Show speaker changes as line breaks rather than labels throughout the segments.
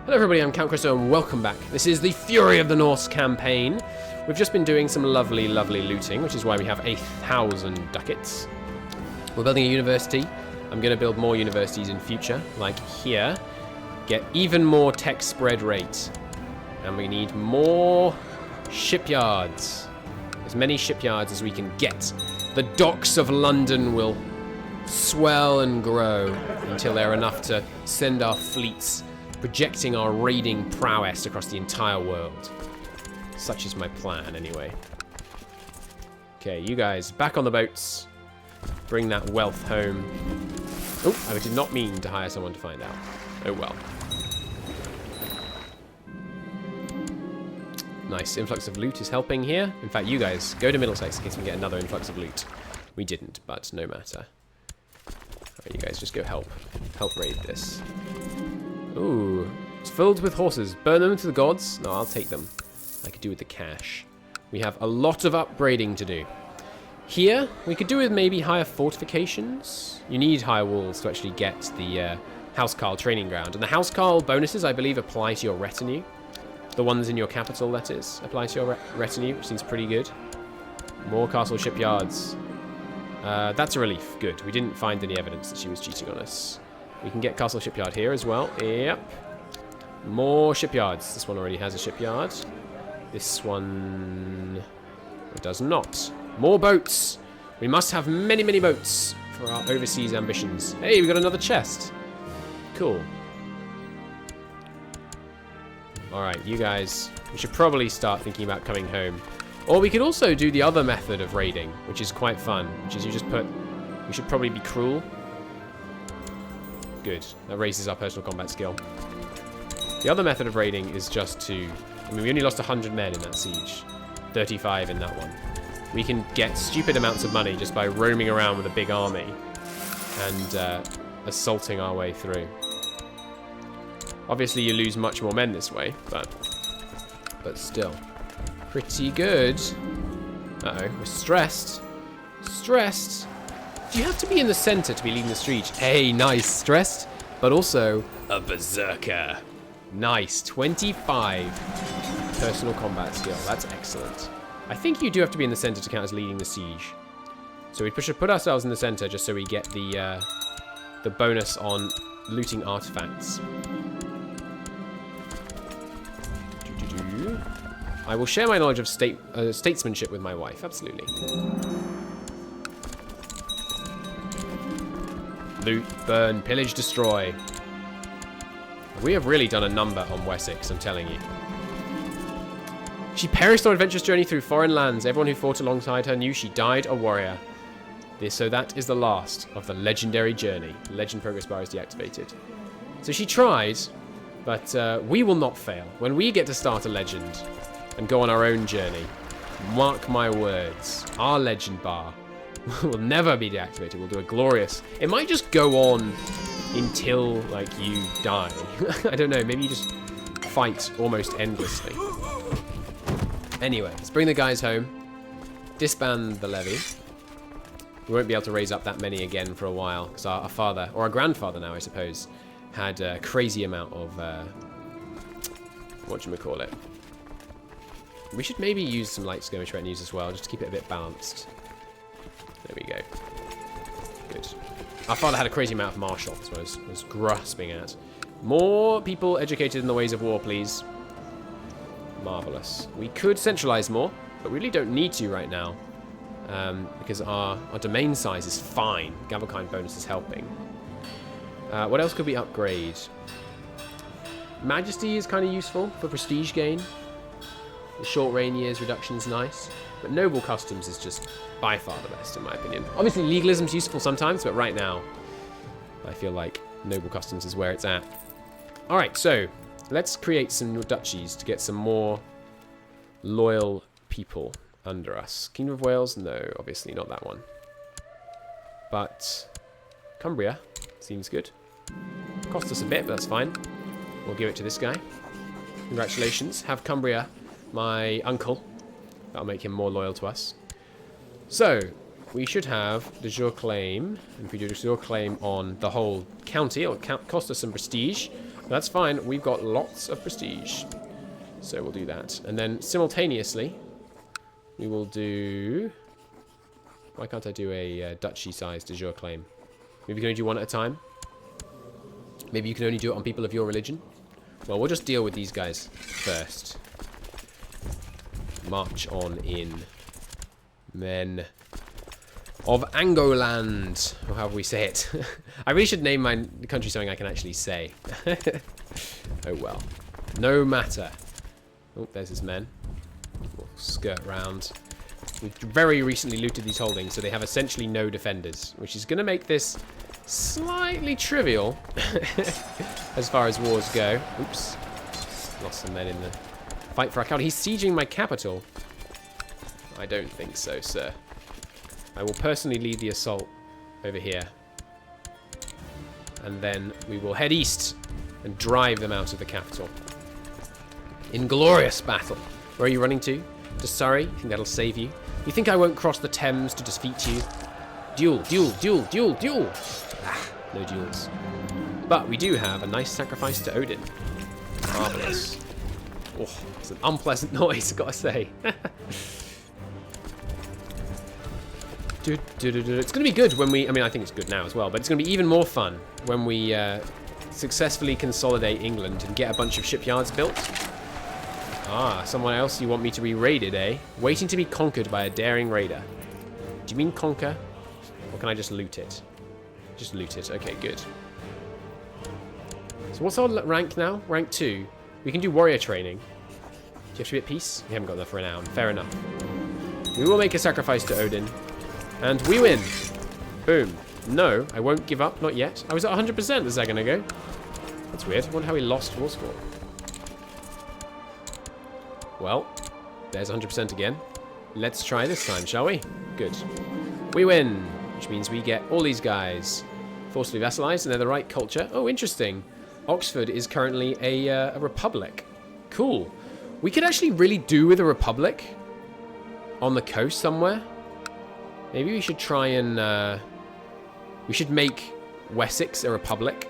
Hello everybody, I'm Count Crystal and welcome back. This is the Fury of the Norse campaign. We've just been doing some lovely looting, which is why we have 1,000 ducats. We're building a university. I'm going to build more universities in future, like here. Get even more tech spread rate. And we need more shipyards. As many shipyards as we can get. The docks of London will swell and grow until they're enough to send our fleets projecting our raiding prowess across the entire world. Such is my plan, anyway. Okay, you guys, back on the boats. Bring that wealth home. Oh, I did not mean to hire someone to find out. Oh well. Nice, influx of loot is helping here. In fact, you guys, go to Middlesex in case we get another influx of loot. We didn't, but no matter. Alright, you guys, just go help. Help raid this. Ooh, it's filled with horses. Burn them to the gods? No, I'll take them. I could do with the cash. We have a lot of upgrading to do. Here, we could do with maybe higher fortifications. You need higher walls to actually get the Housecarl training ground. And the Housecarl bonuses, I believe, apply to your retinue. The ones in your capital, that is, apply to your retinue, which seems pretty good. More castle shipyards. That's a relief. Good. We didn't find any evidence that she was cheating on us. We can get Castle Shipyard here as well. Yep. More shipyards. This one already has a shipyard. This one does not. More boats. We must have many boats for our overseas ambitions. Hey, we got another chest. Cool. Alright, you guys. We should probably start thinking about coming home. Or we could also do the other method of raiding, which is quite fun. Which is you just put... We should probably be cruel. Good. That raises our personal combat skill. The other method of raiding is just to... I mean, we only lost 100 men in that siege. 35 in that one. We can get stupid amounts of money just by roaming around with a big army and assaulting our way through. Obviously, you lose much more men this way, but still. Pretty good. Uh-oh, we're stressed. Stressed. Do you have to be in the center to be leading the siege? Hey, nice. Stressed, but also a berserker. Nice. 25 personal combat skill. That's excellent. I think you do have to be in the center to count as leading the siege. So we should put ourselves in the center just so we get the bonus on looting artifacts. I will share my knowledge of statesmanship with my wife. Absolutely. Loot, burn, pillage, destroy. We have really done a number on Wessex, I'm telling you. She perished on adventurous journey through foreign lands. Everyone who fought alongside her knew she died a warrior. So that is the last of the legendary journey. The legend progress bar is deactivated. So she tried, but we will not fail. When we get to start a legend and go on our own journey, mark my words, our legend bar will never be deactivated. We'll do a glorious... It might just go on until, like, you die. I don't know. Maybe you just fight almost endlessly. Anyway, let's bring the guys home. Disband the levy. We won't be able to raise up that many again for a while, because our father, or our grandfather now, I suppose, had a crazy amount of... whatchamacallit. We should maybe use some light skirmish retinues as well, just to keep it a bit balanced. There we go. Good. Our father had a crazy amount of martial, that's what I was grasping at. More people educated in the ways of war, please. Marvellous. We could centralize more, but we really don't need to right now. Because our domain size is fine. Gavelkind bonus is helping. What else could we upgrade? Majesty is kind of useful for prestige gain. The short reign years reduction is nice. But noble customs is just by far the best, in my opinion. Obviously, legalism's useful sometimes, but right now, I feel like noble customs is where it's at. All right, so let's create some duchies to get some more loyal people under us. Kingdom of Wales? No, obviously not that one. But Cumbria seems good. Cost us a bit, but that's fine. We'll give it to this guy. Congratulations. Have Cumbria, my uncle. That'll make him more loyal to us. So, we should have de jure claim. And if we do de jure claim on the whole county, it'll cost us some prestige. That's fine. We've got lots of prestige. So we'll do that. And then simultaneously, we will do... Why can't I do a duchy-sized de jure claim? Maybe you can only do one at a time? Maybe you can only do it on people of your religion? Well, we'll just deal with these guys first. March on in. Men of Angoland, or however we say it. I really should name my country something I can actually say. Oh well. No matter. Oh, there's his men. We'll skirt round. We've very recently looted these holdings, so they have essentially no defenders, which is going to make this slightly trivial as far as wars go. Oops. Lost some men in the fight for our capital. He's sieging my capital. I don't think so, sir. I will personally lead the assault over here. And then we will head east and drive them out of the capital. In glorious battle. Where are you running to? To Surrey? You think that'll save you? You think I won't cross the Thames to defeat you? Duel, duel, duel, duel, duel! Ah, no duels. But we do have a nice sacrifice to Odin. Marvellous. Oh, it's an unpleasant noise, I've got to say. It's going to be good when we... I mean, I think it's good now as well, but it's going to be even more fun when we successfully consolidate England and get a bunch of shipyards built. Ah, someone else you want me to be raided, eh? Waiting to be conquered by a daring raider. Do you mean conquer? Or can I just loot it? Just loot it. Okay, good. So what's our rank now? Rank 2. We can do warrior training. Do you have to be at peace? We haven't got enough renown. Fair enough. We will make a sacrifice to Odin. And we win. Boom. No, I won't give up. Not yet. I was at 100% a second ago. That's weird. I wonder how we lost war score. Well, there's 100% again. Let's try this time, shall we? Good. We win, which means we get all these guys forcibly vassalized, and they're the right culture. Oh, interesting. Oxford is currently a republic. Cool. We could actually really do with a republic on the coast somewhere. Maybe we should try and... we should make Wessex a republic.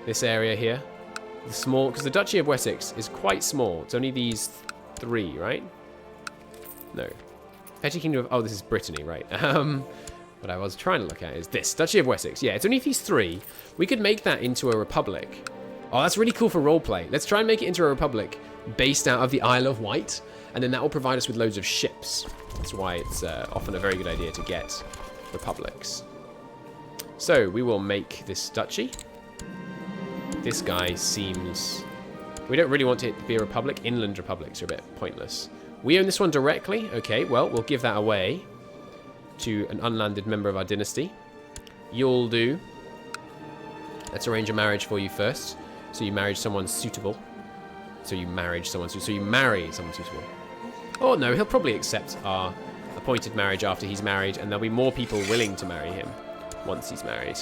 This area here. The small... Because the Duchy of Wessex is quite small. It's only these 3, right? No. Petty Kingdom of... Oh, this is Brittany, right. What I was trying to look at is this. Duchy of Wessex. Yeah, it's only these 3. We could make that into a republic. Oh, that's really cool for roleplay. Let's try and make it into a republic based out of the Isle of Wight. And then that will provide us with loads of ships. That's why it's often a very good idea to get republics. So, we will make this duchy. This guy seems... We don't really want it to be a republic. Inland republics are a bit pointless. We own this one directly. Okay, well, we'll give that away to an unlanded member of our dynasty. You'll do. Let's arrange a marriage for you first. So you married someone suitable. So you married someone suitable. So you marry someone suitable. Oh, no, he'll probably accept our appointed marriage after he's married, and there'll be more people willing to marry him once he's married.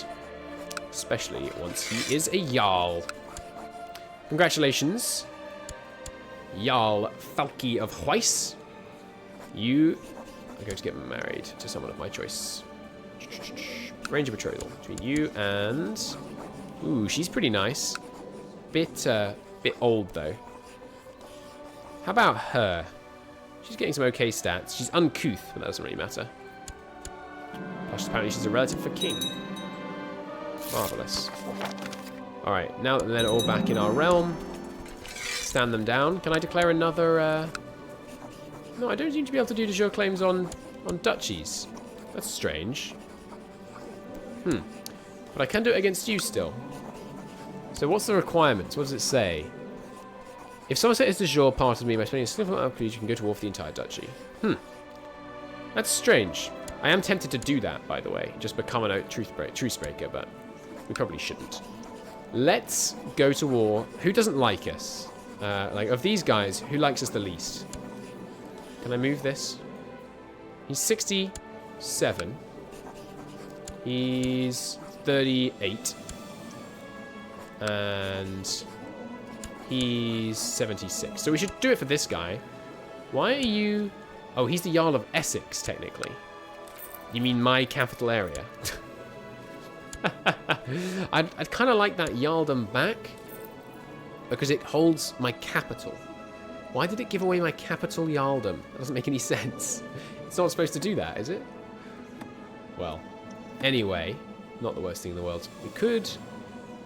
Especially once he is a Jarl. Congratulations, Jarl Falki of Huis. You are going to get married to someone of my choice. Arrange a betrothal between you and... Ooh, she's pretty nice. Bit old, though. How about her? She's getting some okay stats. She's uncouth, but that doesn't really matter. Plus, apparently she's a relative for king. Marvellous. Alright, now that they're all back in our realm, stand them down. Can I declare another... No, I don't seem to be able to do de jure claims on duchies. That's strange. But I can do it against you still. So what's the requirements? What does it say? If Somerset is de jure part of me by spending a significant amount of prestige, you can go to war for the entire duchy. That's strange. I am tempted to do that, by the way. Just become a truce breaker, but we probably shouldn't. Let's go to war. Who doesn't like us? Like, of these guys, who likes us the least? Can I move this? He's 67. He's 38. And he's 76. So we should do it for this guy. Why are you... Oh, he's the Jarl of Essex, technically. You mean my capital area? I'd kind of like that Jarldom back. Because it holds my capital. Why did it give away my capital Jarldom? That doesn't make any sense. It's not supposed to do that, is it? Well, anyway, not the worst thing in the world. We could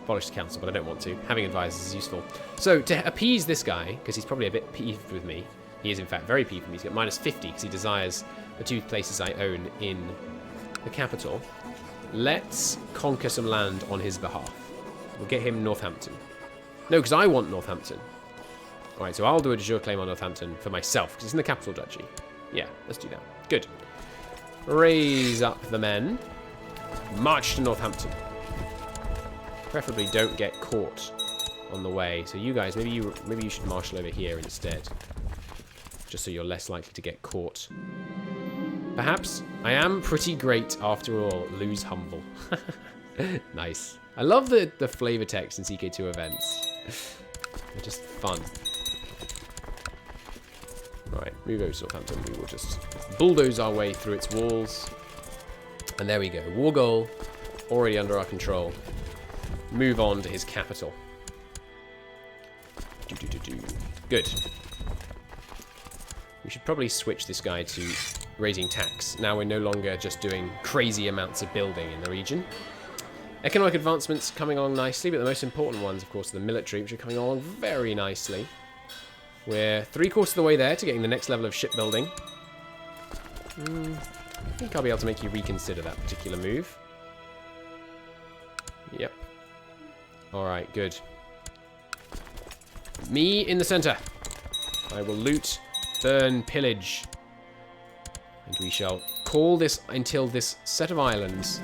abolish the council, but I don't want to. Having advisors is useful. So, to appease this guy, because he's probably a bit peeved with me, he is in fact very peeved with me. He's got minus 50 because he desires the 2 places I own in the capital. Let's conquer some land on his behalf. We'll get him Northampton. No, because I want Northampton. Alright, so I'll do a de jure claim on Northampton for myself, because it's in the capital duchy. Yeah, let's do that. Good. Raise up the men. March to Northampton. Preferably don't get caught on the way. So you guys, maybe you should marshal over here instead. Just so you're less likely to get caught. Perhaps. I am pretty great after all. Lose humble. Nice. I love the flavor text in CK2 events. They're just fun. Right, move over to Northampton. We will just bulldoze our way through its walls. And there we go. War goal already under our control. Move on to his capital. Good. We should probably switch this guy to raising tax. Now we're no longer just doing crazy amounts of building in the region. Economic advancements coming along nicely, but the most important ones, of course, are the military, which are coming along very nicely. We're 3/4 of the way there to getting the next level of shipbuilding. I think I'll be able to make you reconsider that particular move. Yep. Alright, good. Me in the center. I will loot, burn, pillage. And we shall call this until this set of islands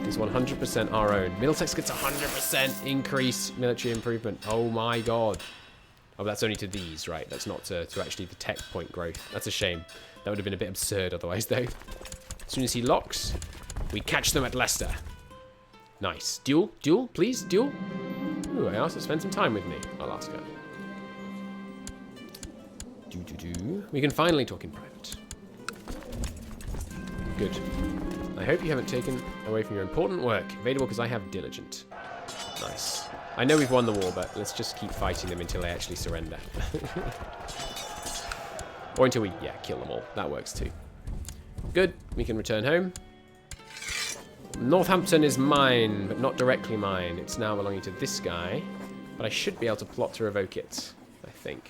is 100% our own. Middlesex gets 100% increase military improvement. Oh my god. Oh, that's only to these, right? That's not to actually the tech point growth. That's a shame. That would have been a bit absurd otherwise, though. As soon as he locks, we catch them at Leicester. Nice. Duel? Duel? Please? Duel? Ooh, I asked her to spend some time with me. I'll ask her. We can finally talk in private. Good. I hope you haven't taken away from your important work. Available because I have diligent. Nice. I know we've won the war, but let's just keep fighting them until they actually surrender. Or until we, yeah, kill them all. That works too. Good. We can return home. Northampton is mine, but not directly mine. It's now belonging to this guy. But I should be able to plot to revoke it, I think.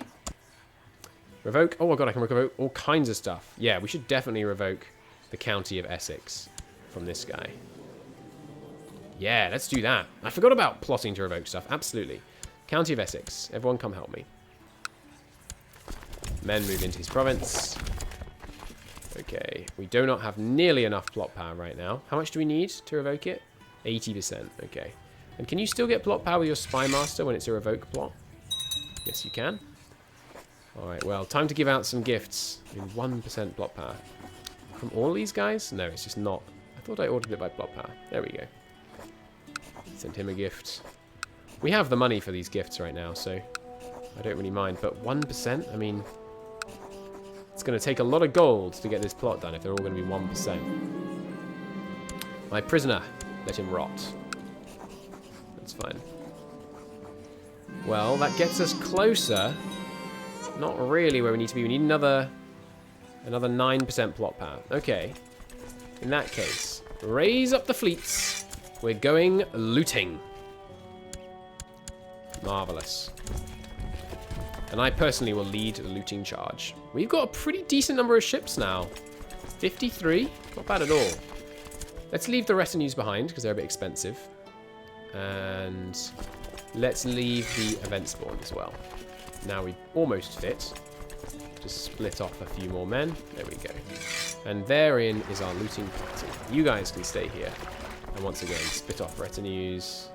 Revoke? Oh my god, I can revoke all kinds of stuff. Yeah, we should definitely revoke the county of Essex from this guy. Yeah, let's do that. I forgot about plotting to revoke stuff. Absolutely. County of Essex. Everyone come help me. Men move into his province. Okay. We do not have nearly enough plot power right now. How much do we need to revoke it? 80%. Okay. And can you still get plot power with your spy master when it's a revoke plot? Yes, you can. Alright, well, time to give out some gifts. I mean, 1% plot power. From all these guys? No, it's just not. I thought I ordered it by plot power. There we go. Send him a gift. We have the money for these gifts right now, so I don't really mind. But 1%? I mean, it's going to take a lot of gold to get this plot done if they're all going to be 1%. My prisoner. Let him rot. That's fine. Well, that gets us closer. Not really where we need to be. We need another 9% plot power. Okay. In that case, raise up the fleets. We're going looting. Marvelous. And I personally will lead the looting charge. We've got a pretty decent number of ships now. 53? Not bad at all. Let's leave the retinues behind because they're a bit expensive. And let's leave the event spawn as well. Now we almost fit. Just split off a few more men. There we go. And therein is our looting party. You guys can stay here. And once again, split off retinues.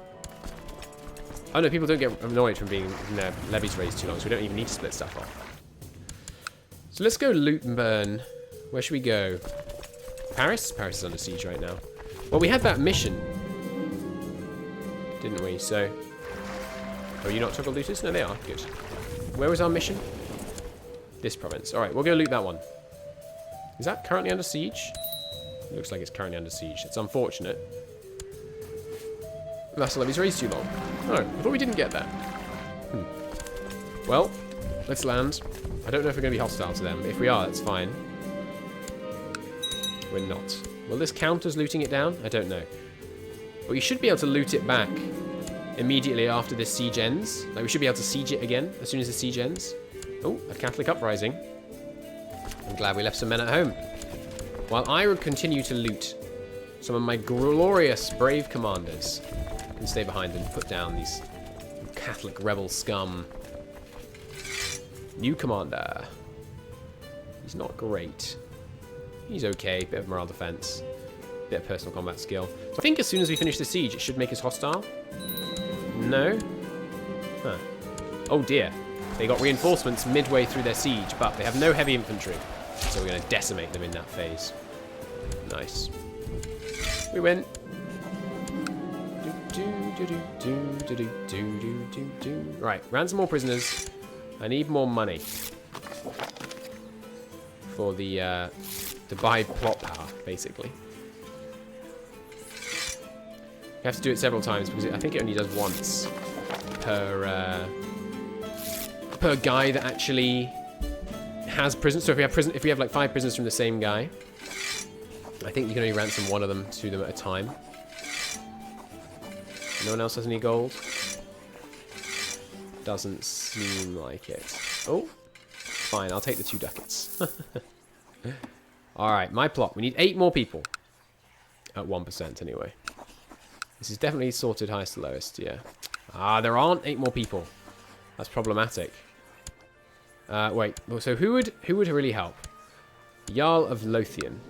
Oh no, people don't get annoyed from being their levies raised too long, so we don't even need to split stuff off. So let's go loot and burn. Where should we go? Paris? Paris is under siege right now. Well, we had that mission, didn't we? So, are you not toggle looters? No, they are. Good. Where was our mission? This province. Alright, we'll go loot that one. Is that currently under siege? It looks like it's currently under siege. It's unfortunate. Vassal levies raised too long. Oh, I thought we didn't get that. Well, let's land. I don't know if we're going to be hostile to them. If we are, that's fine. We're not. Will this count as looting it down? I don't know. But you should be able to loot it back immediately after this siege ends. Like, we should be able to siege it again as soon as the siege ends. Oh, a Catholic uprising. I'm glad we left some men at home. While I would continue to loot, some of my glorious, brave commanders can stay behind and put down these Catholic rebel scum. New commander. He's not great. He's okay. Bit of morale defense. Bit of personal combat skill. So I think as soon as we finish the siege, it should make us hostile. No? Huh. Oh dear. They got reinforcements midway through their siege, but they have no heavy infantry. So we're going to decimate them in that phase. Nice. We win. Right, ransom more prisoners. I need more money for the to buy plot power, basically. You have to do it several times because I think it only does once per guy that actually has prisoners. So if we have like 5 prisoners from the same guy, I think you can only ransom one of them to them at a time. No one else has any gold? Doesn't seem like it. Oh, fine. I'll take the 2 ducats. Alright, my plot. We need 8 more people. At 1% anyway. This is definitely sorted highest to lowest, yeah. Ah, there aren't 8 more people. That's problematic. Wait, so who would really help? Jarl of Lothian.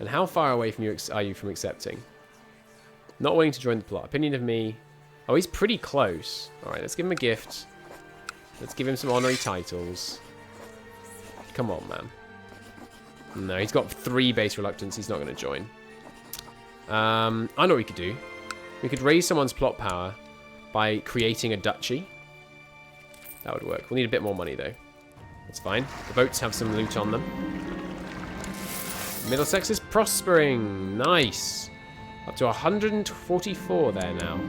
And how far away from you are you from accepting? Not willing to join the plot. Opinion of me. Oh, he's pretty close. Alright, let's give him a gift. Let's give him some honorary titles. Come on, man. No, he's got 3 base reluctance. He's not going to join. I know what we could do. We could raise someone's plot power by creating a duchy. That would work. We'll need a bit more money, though. That's fine. The boats have some loot on them. Middlesex is prospering. Nice. Up to 144 there now.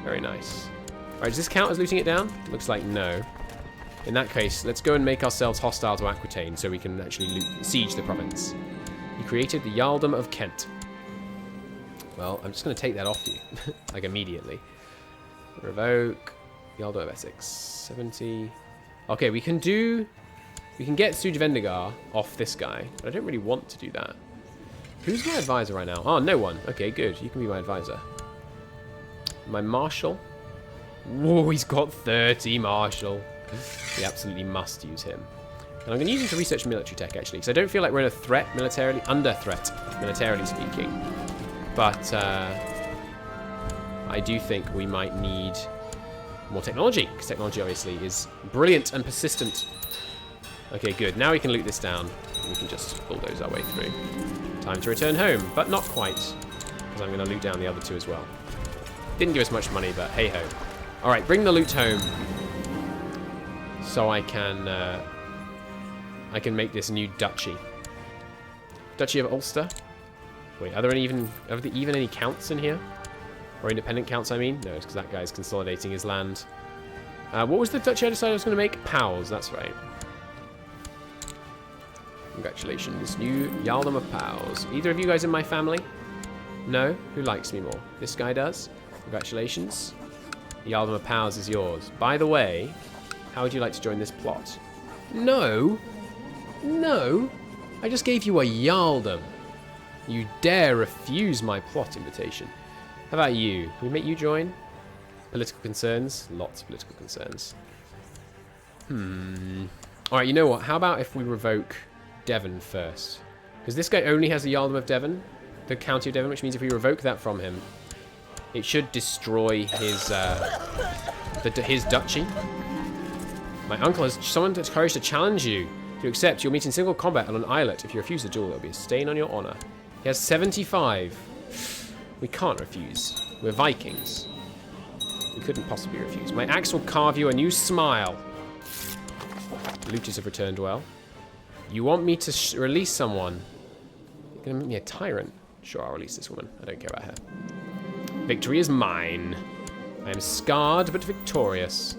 Very nice. Alright, does this count as looting it down? Looks like no. In that case, let's go and make ourselves hostile to Aquitaine so we can actually siege the province. You created the Jarldom of Kent. Well, I'm just going to take that off you. Like, immediately. Revoke. Jarldom of Essex. 70. Okay, we can get Suge Vendigar off this guy. But I don't really want to do that. Who's my advisor right now? Oh, no one. Okay, good. You can be my advisor. My marshal. Whoa, he's got 30 marshal. We absolutely must use him. And I'm going to use him to research military tech, actually, because I don't feel like we're in a threat militarily, under threat, militarily speaking. But I do think we might need more technology, because technology obviously is brilliant and persistent. Okay, good. Now we can loot this down. And we can just bulldoze our way through. Time to return home, but not quite, because I'm going to loot down the other 2 as well. Didn't give us much money, but hey-ho. Alright, bring the loot home. So I can make this new duchy. Duchy of Ulster. Wait, are there even any counts in here? Or independent counts, I mean? No, it's because that guy's consolidating his land. What was the duchy I decided I was going to make? Powers, that's right. Congratulations, new Jarldom of Powers. Either of you guys in my family? No? Who likes me more? This guy does. Congratulations. The Jarldom of Powers is yours. By the way, how would you like to join this plot? No. No. I just gave you a Jarldom. You dare refuse my plot invitation. How about you? Can we make you join? Political concerns? Lots of political concerns. Alright, you know what? How about if we revoke Devon first? Because this guy only has the Jarldom of Devon, the County of Devon, which means if we revoke that from him, it should destroy his his duchy. My uncle has summoned its courage to challenge you. To accept, you'll meet in single combat on an islet. If you refuse the duel, there'll be a stain on your honor. He has 75. We can't refuse. We're Vikings. We couldn't possibly refuse. My axe will carve you a new smile. Looters have returned well. You want me to release someone? You're going to make me a tyrant? Sure, I'll release this woman. I don't care about her. Victory is mine. I am scarred but victorious.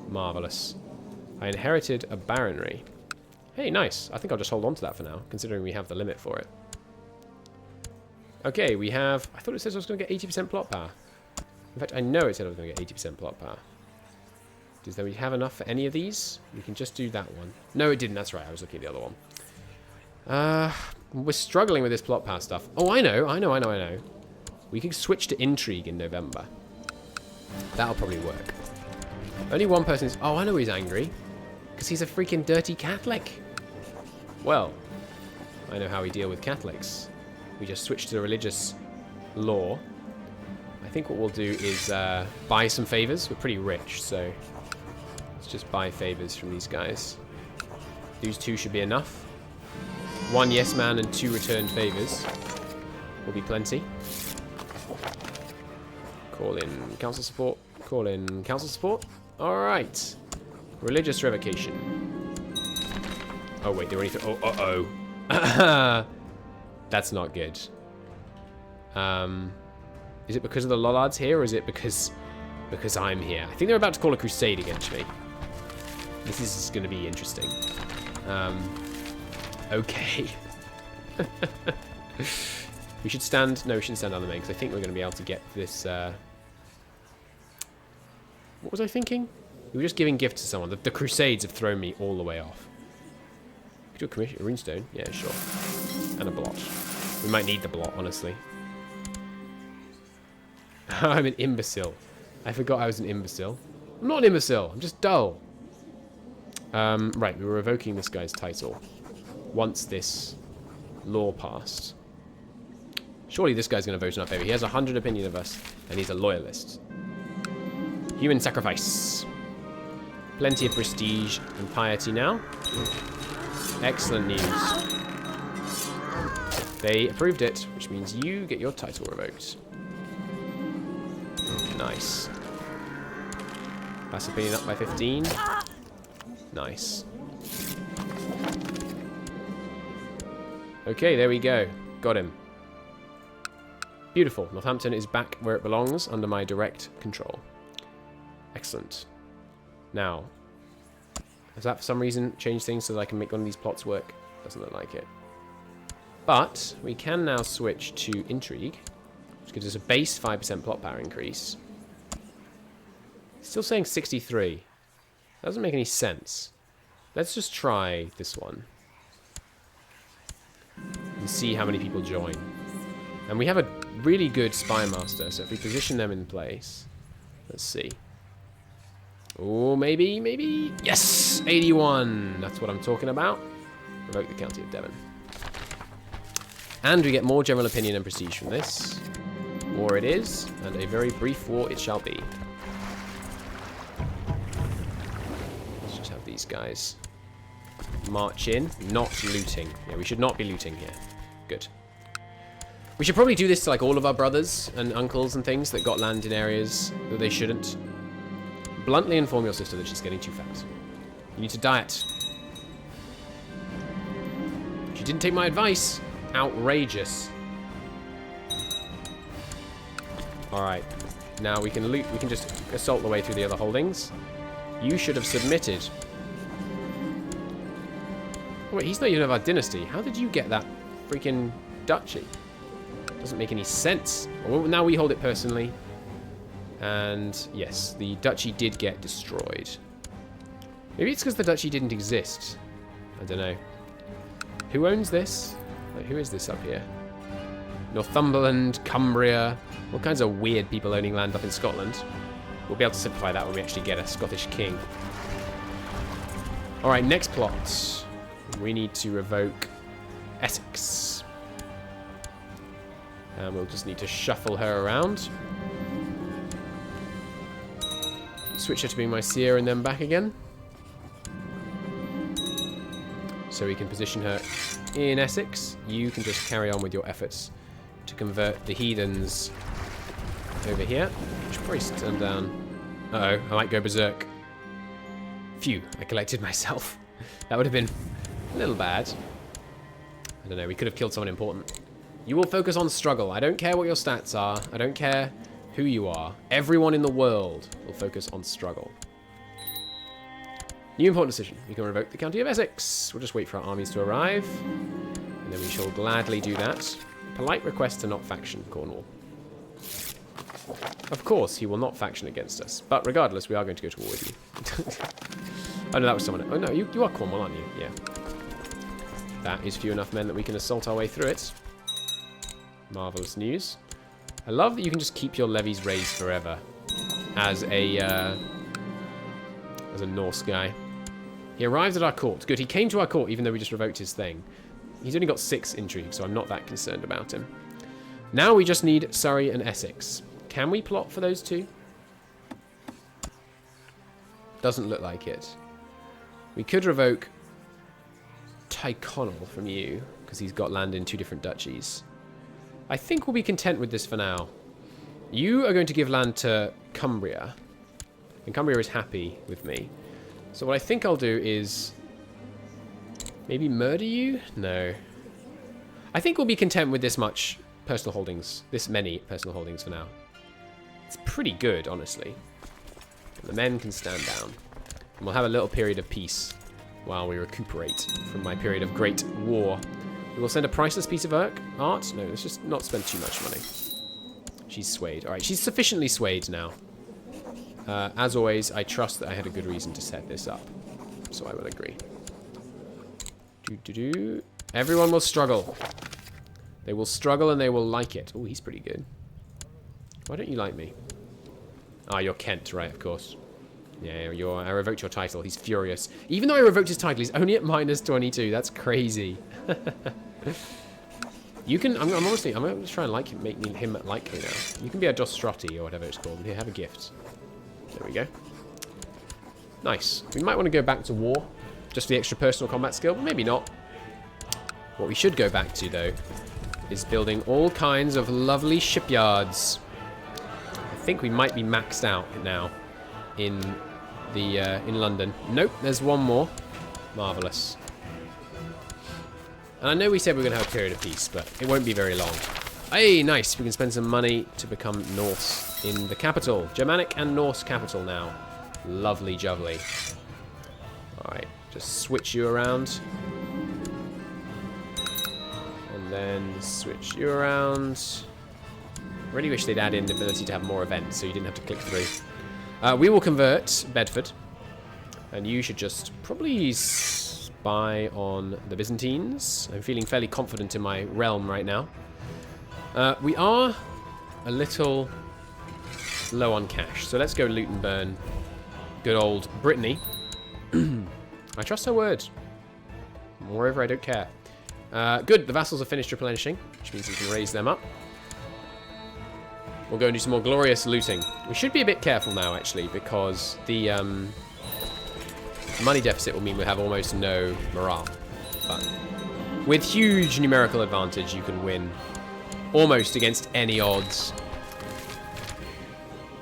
Marvelous. I inherited a baronry. Hey, nice. I think I'll just hold on to that for now, considering we have the limit for it. Okay, we have... I thought it says I was going to get 80% plot power. In fact, I know it said I was going to get 80% plot power. Does we have enough for any of these? We can just do that one. No, it didn't. That's right. I was looking at the other one. We're struggling with this plot power stuff. Oh, I know. We could switch to Intrigue in November. That'll probably work. Only one person is... Oh, I know he's angry. Because he's a freaking dirty Catholic. Well, I know how we deal with Catholics. We just switch to the religious law. I think what we'll do is buy some favors. We're pretty rich, so let's just buy favors from these guys. These two should be enough. 1 yes man and 2 returned favors will be plenty. Call in council support. Call in council support. Alright. Religious revocation. Oh, wait, they were only... Oh, uh-oh. That's not good. Is it because of the Lollards here, or is it because I'm here? I think they're about to call a crusade against me. This is going to be interesting. Okay. We should stand... No, we shouldn't stand on the main, because I think we're going to be able to get this... What was I thinking? We were just giving gifts to someone. The Crusades have thrown me all the way off. Could do a commission, a runestone. Yeah, sure. And a blot. We might need the blot, honestly. I'm an imbecile. I forgot I was an imbecile. I'm not an imbecile. I'm just dull. Right, we were revoking this guy's title. Once this law passed. Surely this guy's going to vote in our favor. He has 100 opinion of us, and he's a loyalist. Human sacrifice. Plenty of prestige and piety now. Excellent news. They approved it, which means you get your title revoked. Nice. Pass opinion up by 15. Nice. Okay, there we go. Got him. Beautiful. Northampton is back where it belongs, under my direct control. Excellent. Now, has that for some reason changed things so that I can make one of these plots work? Doesn't look like it. But we can now switch to Intrigue, which gives us a base 5% plot power increase. Still saying 63. That doesn't make any sense. Let's just try this one. And see how many people join. And we have a really good spy master, so if we position them in place... Let's see. Oh, maybe. Yes! 81! That's what I'm talking about. Revoke the County of Devon. And we get more general opinion and prestige from this. War it is, and a very brief war it shall be. Let's just have these guys march in. Not looting. Yeah, we should not be looting here. Good. We should probably do this to like all of our brothers and uncles and things that got land in areas that they shouldn't. Bluntly inform your sister that she's getting too fat. You need to diet. She didn't take my advice. Outrageous. Alright. Now we can loot. We can just assault the way through the other holdings. You should have submitted. Oh, wait, he's not even of our dynasty. How did you get that freaking duchy? Doesn't make any sense. Well, now we hold it personally. And yes, the duchy did get destroyed. Maybe it's because the duchy didn't exist. I don't know. Who owns this? Like, who is this up here? Northumberland, Cumbria. All kinds of weird people owning land up in Scotland. We'll be able to simplify that when we actually get a Scottish king. Alright, next plot. We need to revoke Essex. And we'll just need to shuffle her around. Switch her to being my seer and then back again. So we can position her in Essex. You can just carry on with your efforts to convert the heathens over here. Which probably stand down. Uh-oh, I might go berserk. Phew, I collected myself. That would have been a little bad. I don't know, we could have killed someone important. You will focus on struggle. I don't care what your stats are. I don't care who you are. Everyone in the world will focus on struggle. New important decision. We can revoke the County of Essex. We'll just wait for our armies to arrive. And then we shall gladly do that. Polite request to not faction Cornwall. Of course, he will not faction against us. But regardless, we are going to go to war with you. Oh, no, that was someone. Oh, no, you are Cornwall, aren't you? Yeah. That is few enough men that we can assault our way through it. Marvellous news. I love that you can just keep your levies raised forever. As a Norse guy. He arrived at our court. Good, he came to our court even though we just revoked his thing. He's only got 6 intrigue, so I'm not that concerned about him. Now we just need Surrey and Essex. Can we plot for those two? Doesn't look like it. We could revoke Tyrconnell from you, because he's got land in 2 different duchies. I think we'll be content with this for now. You are going to give land to Cumbria. And Cumbria is happy with me. So what I think I'll do is maybe murder you? No. I think we'll be content with this much personal holdings. This many personal holdings for now. It's pretty good, honestly. And the men can stand down. And we'll have a little period of peace while we recuperate from my period of great war. We will send a priceless piece of art. No, let's just not spend too much money. She's swayed. Alright, she's sufficiently swayed now. As always, I trust that I had a good reason to set this up. So I will agree. Everyone will struggle. They will struggle and they will like it. Oh, he's pretty good. Why don't you like me? Ah, you're Kent, right, of course. Yeah, I revoked your title. He's furious. Even though I revoked his title, he's only at -22. That's crazy. You can... I'm going to try and like him, make him like me now. You can be a Dostrati or whatever it's called. Here, have a gift. There we go. Nice. We might want to go back to war. Just for the extra personal combat skill, but maybe not. What we should go back to, though, is building all kinds of lovely shipyards. I think we might be maxed out now in London. Nope, there's one more. Marvellous. And I know we said we were going to have a period of peace, but it won't be very long. Hey, nice. We can spend some money to become Norse in the capital. Germanic and Norse capital now. Lovely jubbly. Alright, just switch you around. And then switch you around. Really wish they'd add in the ability to have more events so you didn't have to click through. We will convert Bedford. And you should just probably spy on the Byzantines. I'm feeling fairly confident in my realm right now. We are a little low on cash. So let's go loot and burn good old Brittany. I trust her word. Moreover, I don't care. Good, the vassals have finished replenishing, which means we can raise them up. We'll go and do some more glorious looting. We should be a bit careful now, actually, because the money deficit will mean we have almost no morale. But with huge numerical advantage, you can win almost against any odds.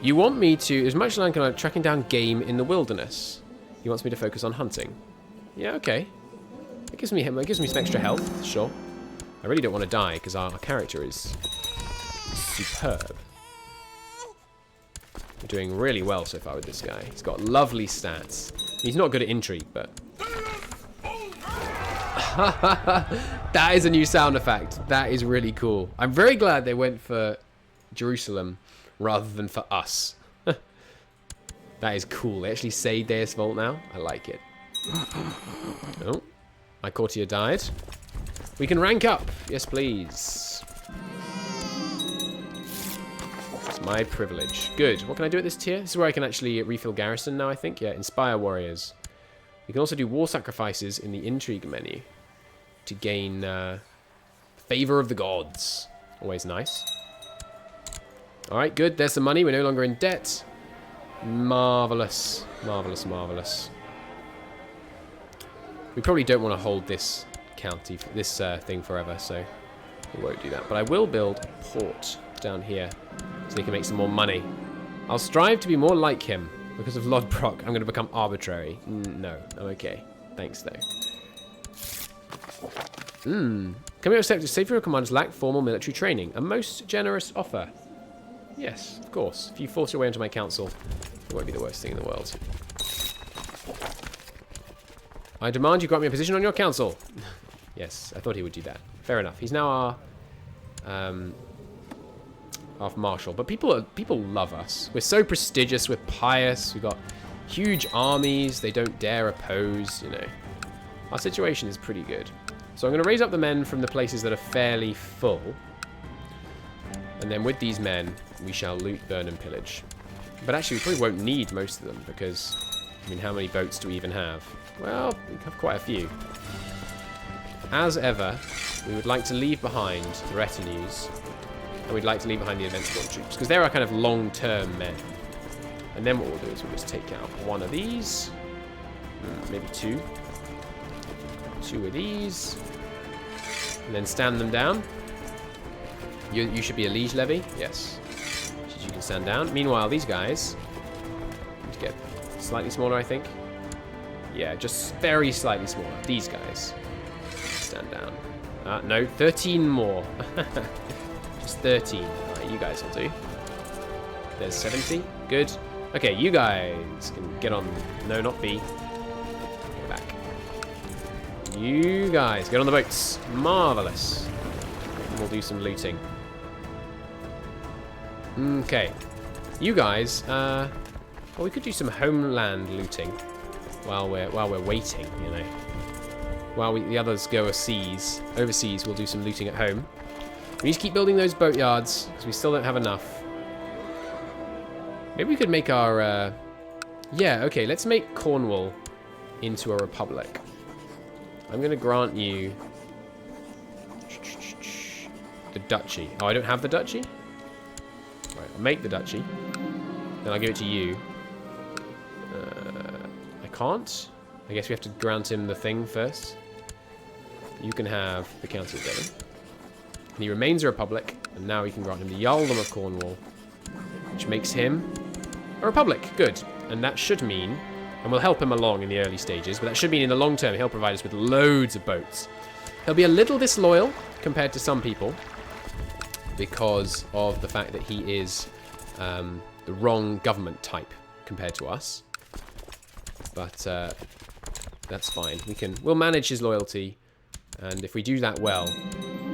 You want me to, as much as I'm kind of tracking down game in the wilderness, he wants me to focus on hunting. Yeah, okay. It gives me some extra health, sure. I really don't want to die because our character is superb. We're doing really well so far with this guy. He's got lovely stats. He's not good at intrigue, but that is a new sound effect. That is really cool. I'm very glad they went for Jerusalem rather than for us. That is cool. They actually say Deus Vult now. I like it. Oh, my courtier died. We can rank up. Yes, please. It's my privilege. Good. What can I do at this tier? This is where I can actually refill garrison now, I think. Yeah, inspire warriors. We can also do war sacrifices in the intrigue menu to gain favor of the gods. Always nice. Alright, good. There's some money. We're no longer in debt. Marvellous. Marvellous, marvellous. We probably don't want to hold this county, this thing forever, so we won't do that. But I will build a port down here so they can make some more money. I'll strive to be more like him. Because of Lodbrok, I'm going to become arbitrary. No, I'm okay. Thanks, though. Can we accept if Savior commanders lack formal military training? A most generous offer. Yes, of course. If you force your way into my council, it won't be the worst thing in the world. I demand you grant me a position on your council. Yes, I thought he would do that. Fair enough. He's now our marshal. But people love us. We're so prestigious. We're pious. We've got huge armies. They don't dare oppose, you know. Our situation is pretty good. So I'm going to raise up the men from the places that are fairly full. And then with these men, we shall loot, burn, and pillage. But actually, we probably won't need most of them because, I mean, how many boats do we even have? Well, we have quite a few. As ever, we would like to leave behind the retinues, and we'd like to leave behind the invincible troops, because they're our kind of long-term men. And then what we'll do is we'll just take out one of these, maybe two. Two of these, and then stand them down. You should be a liege levy, yes. You can stand down. Meanwhile, these guys need to get slightly smaller, I think. Yeah, just very slightly smaller. These guys stand down. No, 13 more. Just 13. Alright, you guys will do. There's 70. Good. Okay, you guys can get on. No, not B. Go back. You guys, get on the boats. Marvelous. And we'll do some looting. Okay. You guys, well, we could do some homeland looting while we're waiting, you know. While the others go overseas, we'll do some looting at home. We need to keep building those boatyards, because we still don't have enough. Maybe we could make our, yeah, okay, let's make Cornwall into a republic. I'm going to grant you the duchy. Oh, I don't have the duchy? Right, I'll make the duchy. Then I'll give it to you. I can't. I guess we have to grant him the thing first. You can have the Council of Devon. And he remains a republic, and now we can grant him the Jarldom of Cornwall, which makes him a republic. Good. And that should mean, and we'll help him along in the early stages, but that should mean in the long term he'll provide us with loads of boats. He'll be a little disloyal compared to some people because of the fact that he is the wrong government type compared to us. But that's fine. We'll manage his loyalty, and if we do that well,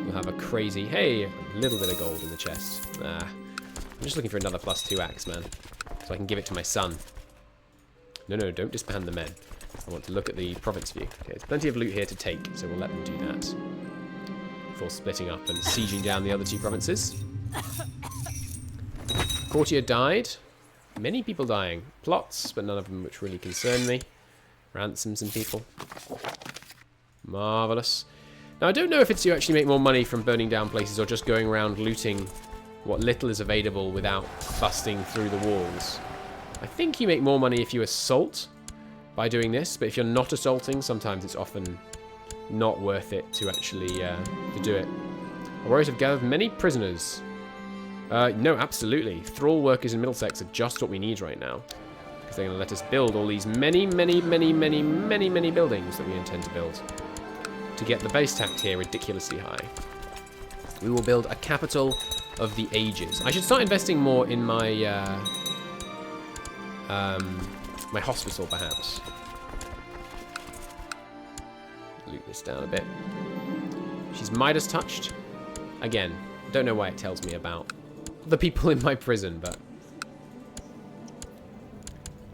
we'll have a crazy, hey, a little bit of gold in the chest. I'm just looking for another +2 axe, man, so I can give it to my son. No, don't disband the men. I want to look at the province view. Okay, there's plenty of loot here to take, so we'll let them do that before splitting up and sieging down the other two provinces. Courtier died. Many people dying. Plots, but none of them which really concern me. Ransoms and people. Marvellous. Now, I don't know if it's you actually make more money from burning down places or just going around looting what little is available without busting through the walls. I think you make more money if you assault by doing this, but if you're not assaulting, sometimes it's often not worth it to actually to do it. Our warriors have gathered many prisoners. No, absolutely. Thrall workers in Middlesex are just what we need right now, because they're going to let us build all these many buildings that we intend to build to get the base tax here ridiculously high. We will build a capital of the ages. I should start investing more in my my hospital, perhaps. Loot this down a bit. She's Midas touched. Again, don't know why it tells me about the people in my prison, but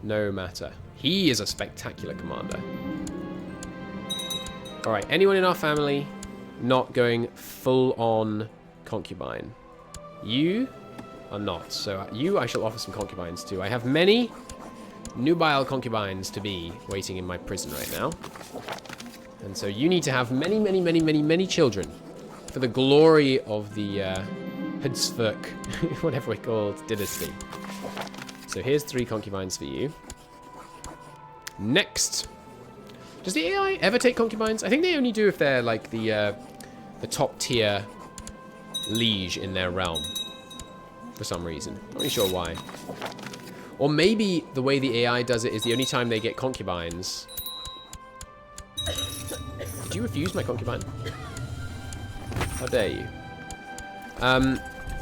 no matter. He is a spectacular commander. Alright, anyone in our family not going full-on concubine? You are not. So you I shall offer some concubines to. I have many nubile concubines to be waiting in my prison right now. And so you need to have many children for the glory of the Hudsvurk, whatever we're called, dynasty. So here's 3 concubines for you. Next. Does the AI ever take concubines? I think they only do if they're like the top tier liege in their realm. For some reason. Not really sure why. Or maybe the way the AI does it is the only time they get concubines. Did you refuse my concubine? How dare you?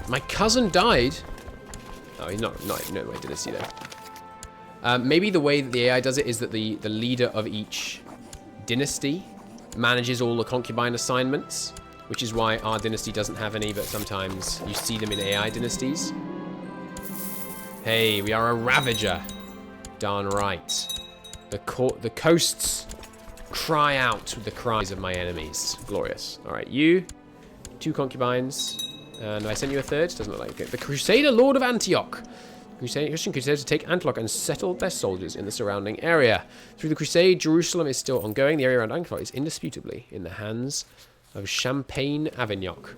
My cousin died. Oh, he's not my dynasty though. Maybe the way that the AI does it is that the leader of each dynasty manages all the concubine assignments, which is why our dynasty doesn't have any, but sometimes you see them in AI dynasties. Hey, we are a ravager. Darn right. The coasts cry out with the cries of my enemies. Glorious. All right, you, 2 concubines. And I sent you a third? Doesn't look like it. The Crusader Lord of Antioch. Christian Crusaders take Antioch and settled their soldiers in the surrounding area. Through the Crusade, Jerusalem is still ongoing. The area around Antioch is indisputably in the hands of Champagne-Avignoc.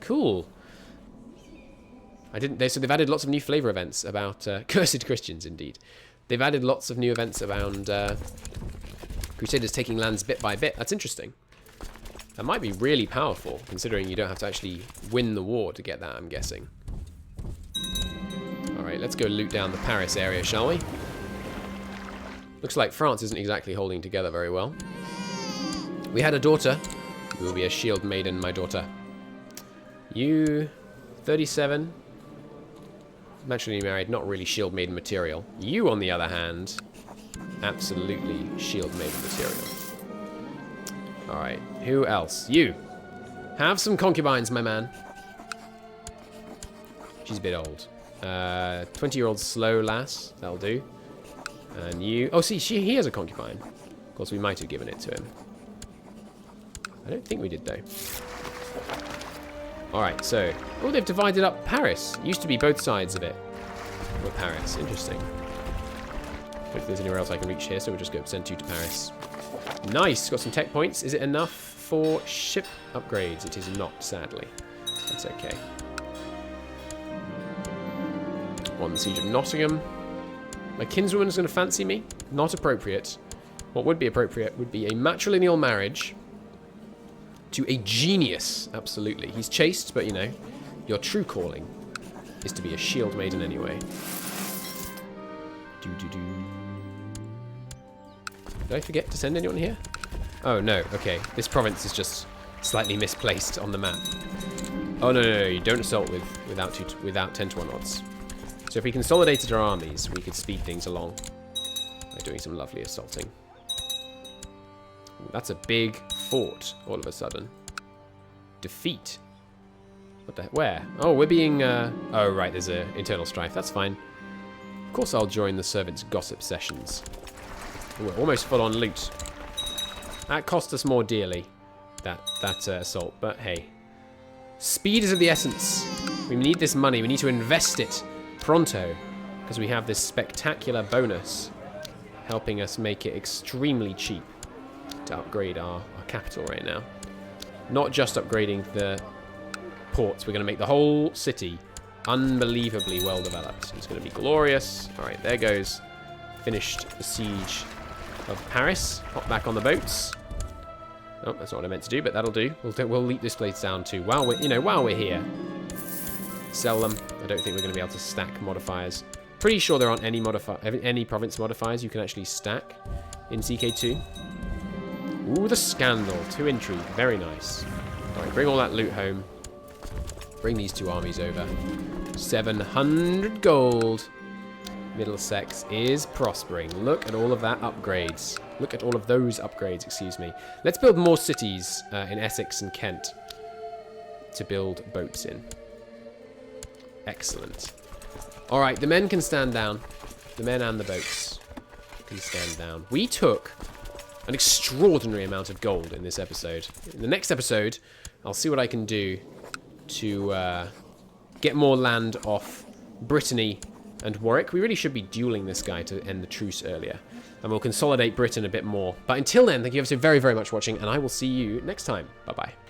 Cool. So they've added lots of new flavor events about cursed Christians, indeed. They've added lots of new events around Crusaders taking lands bit by bit. That's interesting. That might be really powerful, considering you don't have to actually win the war to get that, I'm guessing. Alright, let's go loot down the Paris area, shall we? Looks like France isn't exactly holding together very well. We had a daughter. You will be a shield maiden, my daughter. You, 37. Naturally married, not really shield maiden material. You, on the other hand, absolutely shield maiden material. Alright, who else? You. Have some concubines, my man. She's a bit old. 20-year-old slow lass. That'll do. And you... Oh, see, he has a concubine. Of course, we might have given it to him. I don't think we did, though. Alright, so... Oh, they've divided up Paris. Used to be both sides of it. Or Paris. Interesting. Don't think there's anywhere else I can reach here, so we'll just go send 2 to Paris. Nice! Got some tech points. Is it enough for ship upgrades? It is not, sadly. That's okay. Won the Siege of Nottingham. My kinswoman is going to fancy me. Not appropriate. What would be appropriate would be a matrilineal marriage to a genius. Absolutely. He's chaste, but you know, your true calling is to be a shield maiden anyway. Did I forget to send anyone here? Oh, no. Okay. This province is just slightly misplaced on the map. Oh, no. You don't assault without 10 to 1 odds. So if we consolidated our armies, we could speed things along by doing some lovely assaulting. Ooh, that's a big fort, all of a sudden. Defeat. What the heck? Where? Oh, we're being... Oh, right, there's an internal strife. That's fine. Of course I'll join the servants' gossip sessions. We're almost full on loot. That cost us more dearly, that assault, but hey. Speed is of the essence. We need this money. We need to invest it pronto, because we have this spectacular bonus helping us make it extremely cheap to upgrade our capital right now. Not just upgrading the ports. We're going to make the whole city unbelievably well developed. It's going to be glorious. All right, there goes. Finished the siege of Paris. Hop back on the boats. Oh, that's not what I meant to do, but that'll do. We'll leap this place down too. While we're here, sell them. I don't think we're going to be able to stack modifiers. Pretty sure there aren't any province modifiers you can actually stack in CK2. Ooh, the scandal. 2 intrigue. Very nice. All right, bring all that loot home. Bring these 2 armies over. 700 gold. Middlesex is prospering. Look at all of that upgrades. Look at all of those upgrades, excuse me. Let's build more cities in Essex and Kent to build boats in. Excellent. All right, the men can stand down. The men and the boats can stand down. We took an extraordinary amount of gold in this episode. In the next episode, I'll see what I can do to get more land off Brittany and Warwick. We really should be dueling this guy to end the truce earlier. And we'll consolidate Britain a bit more. But until then, thank you so very, very much for watching, and I will see you next time. Bye-bye.